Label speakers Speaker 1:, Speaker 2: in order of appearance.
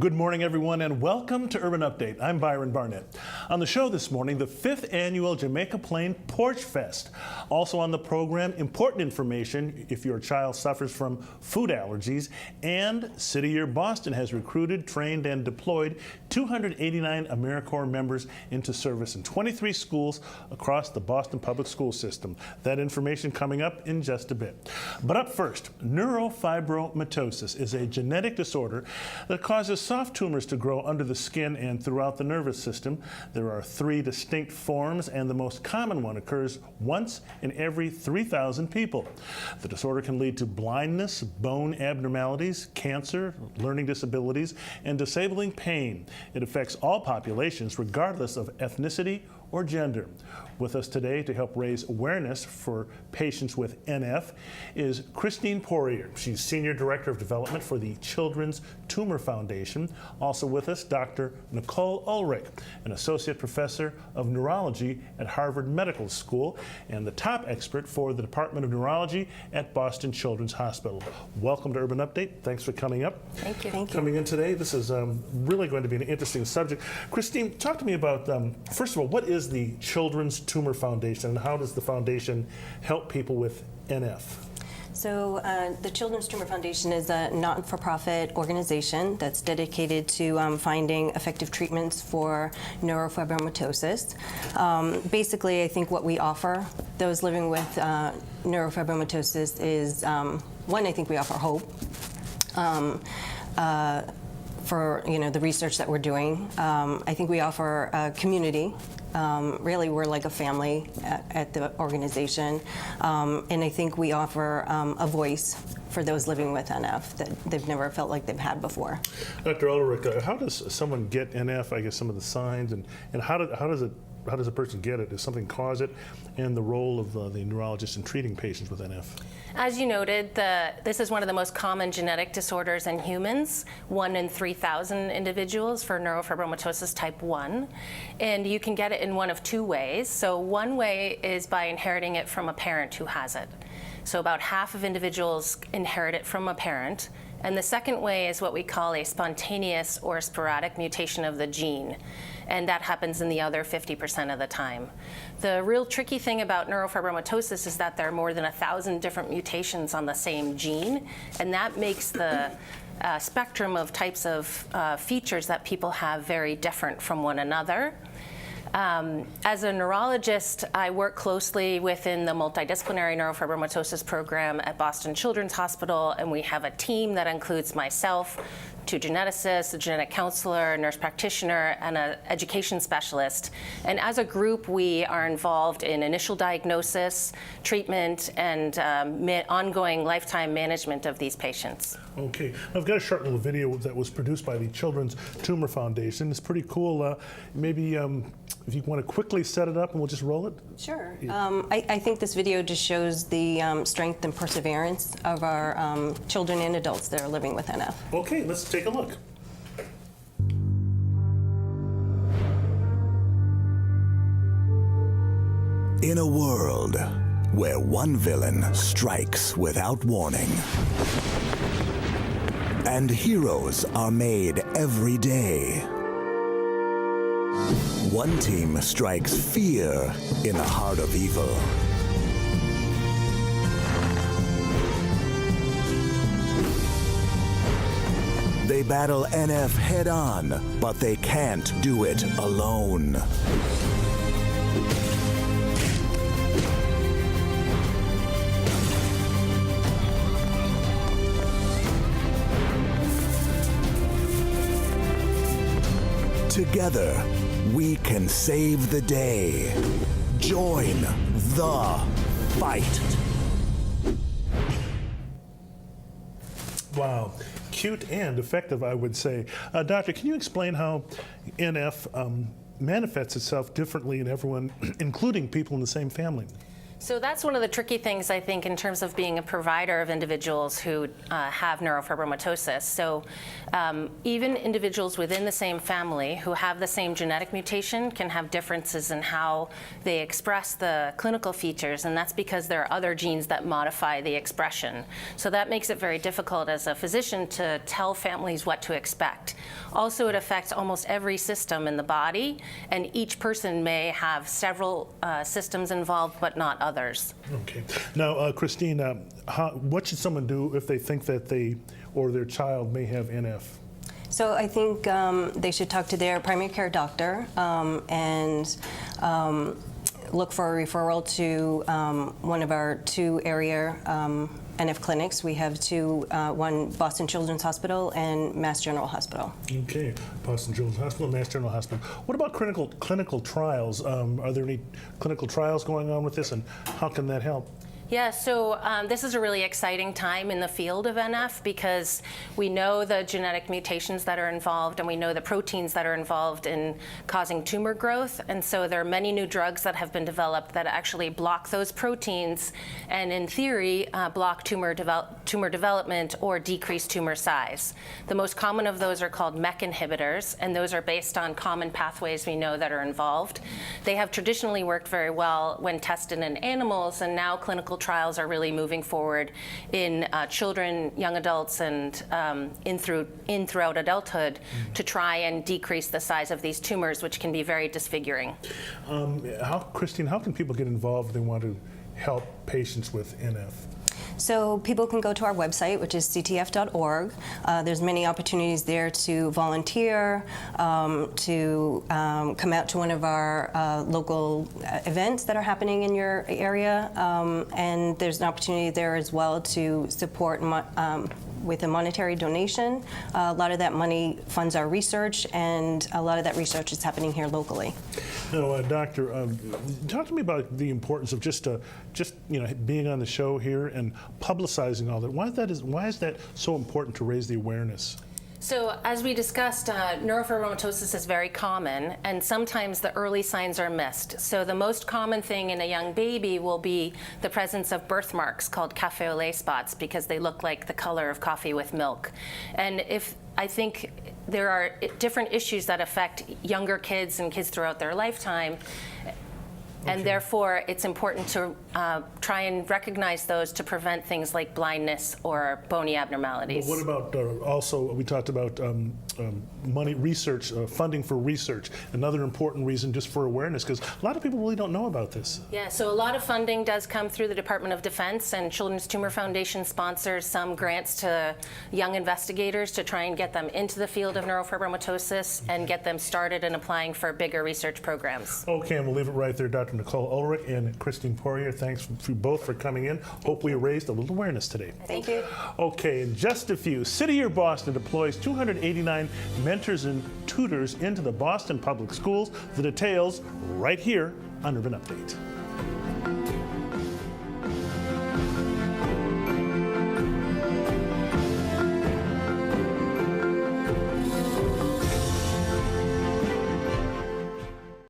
Speaker 1: Good morning, everyone, and welcome to Urban Update. I'm Byron Barnett. On the show this morning, the 5th annual Jamaica Plain Porch Fest. Also on the program, important information if your child suffers from food allergies. And City Year Boston has recruited, trained, and deployed 289 AmeriCorps members into service in 23 schools across the Boston public school system. That information coming up in just a bit. But up first, neurofibromatosis is a genetic disorder that causes soft tumors to grow under the skin and throughout the nervous system. There are 3 distinct forms, and the most common one occurs once in every 3,000 people. The disorder can lead to blindness, bone abnormalities, cancer, learning disabilities, and disabling pain. It affects all populations regardless of ethnicity or gender. With us today to help raise awareness for patients with NF is Kristine Poirier. She's Senior Director of Development for the Children's Tumor Foundation. Also with us, Dr. Nicole Ullrich, an Associate Professor of Neurology at Harvard Medical School and the top expert for the Department of Neurology at Boston Children's Hospital. Welcome to Urban Update. Thanks for coming up.
Speaker 2: Thank you. Thank you.
Speaker 1: Coming in today, this is really going to be an interesting subject. Kristine, talk to me about, first of all, what is the Children's Tumor Foundation and how does the foundation help people with NF?
Speaker 2: So the Children's Tumor Foundation is a not-for-profit organization that's dedicated to finding effective treatments for neurofibromatosis. Basically, I think what we offer those living with neurofibromatosis is, one, I think we offer hope. For the research that we're doing. I think we offer a community. Really, we're like a family at the organization. And I think we offer a voice for those living with NF that they've never felt like they've had before.
Speaker 1: Dr. Ullrich, how does someone get NF, I guess some of the signs, and how does a person get it? Does something cause it? And the role of the neurologist in treating patients with NF?
Speaker 3: As you noted, this is one of the most common genetic disorders in humans, 1 in 3,000 individuals for neurofibromatosis type 1. And you can get it in one of 2 ways. So one way is by inheriting it from a parent who has it. So about half of individuals inherit it from a parent. And the second way is what we call a spontaneous or sporadic mutation of the gene. And that happens in the other 50% of the time. The real tricky thing about neurofibromatosis is that there are more than 1,000 different mutations on the same gene, and that makes the spectrum of types of features that people have very different from one another. As a neurologist, I work closely within the multidisciplinary neurofibromatosis program at Boston Children's Hospital, and we have a team that includes myself, 2 geneticists, a genetic counselor, a nurse practitioner, and an education specialist. And as a group, we are involved in initial diagnosis, treatment, and ongoing lifetime management of these patients.
Speaker 1: Okay. I've got a short little video that was produced by the Children's Tumor Foundation. It's pretty cool. Maybe if you want to quickly set it up and we'll just roll it.
Speaker 2: Sure. I think this video just shows the strength and perseverance of our children and adults that are living with NF.
Speaker 1: Okay, let's take a look.
Speaker 4: In a world where one villain strikes without warning, and heroes are made every day, one team strikes fear in the heart of evil. They battle NF head-on, but they can't do it alone. Together, we can save the day. Join the fight.
Speaker 1: Wow. Cute and effective, I would say. Doctor, can you explain how NF manifests itself differently in everyone, including people in the same family?
Speaker 3: So that's one of the tricky things, I think, in terms of being a provider of individuals who have neurofibromatosis. So even individuals within the same family who have the same genetic mutation can have differences in how they express the clinical features, and that's because there are other genes that modify the expression. So that makes it very difficult as a physician to tell families what to expect. Also, it affects almost every system in the body, and each person may have several systems involved, but not others.
Speaker 1: Okay. Now, Kristine, what should someone do if they think that they or their child may have NF?
Speaker 2: So I think they should talk to their primary care doctor and look for a referral to one of our 2 area NF clinics. We have 2, one Boston Children's Hospital and Mass General Hospital.
Speaker 1: Okay, Boston Children's Hospital, Mass General Hospital. What about clinical trials? Are there any clinical trials going on with this, and how can that help?
Speaker 3: Yeah, so this is a really exciting time in the field of NF because we know the genetic mutations that are involved and we know the proteins that are involved in causing tumor growth. And so there are many new drugs that have been developed that actually block those proteins and, in theory, block tumor development or decrease tumor size. The most common of those are called MEK inhibitors, and those are based on common pathways we know that are involved. They have traditionally worked very well when tested in animals, and now clinical trials are really moving forward in children, young adults, and throughout adulthood to try and decrease the size of these tumors, which can be very disfiguring.
Speaker 1: Kristine, how can people get involved if they want to help patients with NF?
Speaker 2: So people can go to our website, which is ctf.org. There's many opportunities there to volunteer, to come out to one of our local events that are happening in your area, and there's an opportunity there as well to support with a monetary donation. A lot of that money funds our research, and a lot of that research is happening here locally.
Speaker 1: Now, Doctor, talk to me about the importance of just being on the show here and publicizing all that. Why is that so important to raise the awareness?
Speaker 3: So as we discussed, neurofibromatosis is very common, and sometimes the early signs are missed. So the most common thing in a young baby will be the presence of birthmarks called café au lait spots because they look like the color of coffee with milk. And I think there are different issues that affect younger kids and kids throughout their lifetime. And therefore, it's important to try and recognize those to prevent things like blindness or bony abnormalities.
Speaker 1: Well, what about also, we talked about money, research, funding for research, another important reason just for awareness, because a lot of people really don't know about this.
Speaker 3: Yeah, so a lot of funding does come through the Department of Defense, and Children's Tumor Foundation sponsors some grants to young investigators to try and get them into the field of neurofibromatosis and get them started in applying for bigger research programs.
Speaker 1: Okay, and we'll leave it right there. Dr. Nicole Ullrich and Kristine Poirier, thanks to you both for coming in. Hope we raised a little awareness today.
Speaker 2: Thank you.
Speaker 1: Okay, in just a few, City of Boston deploys 289 mentors and tutors into the Boston public schools. The details right here on Urban Update.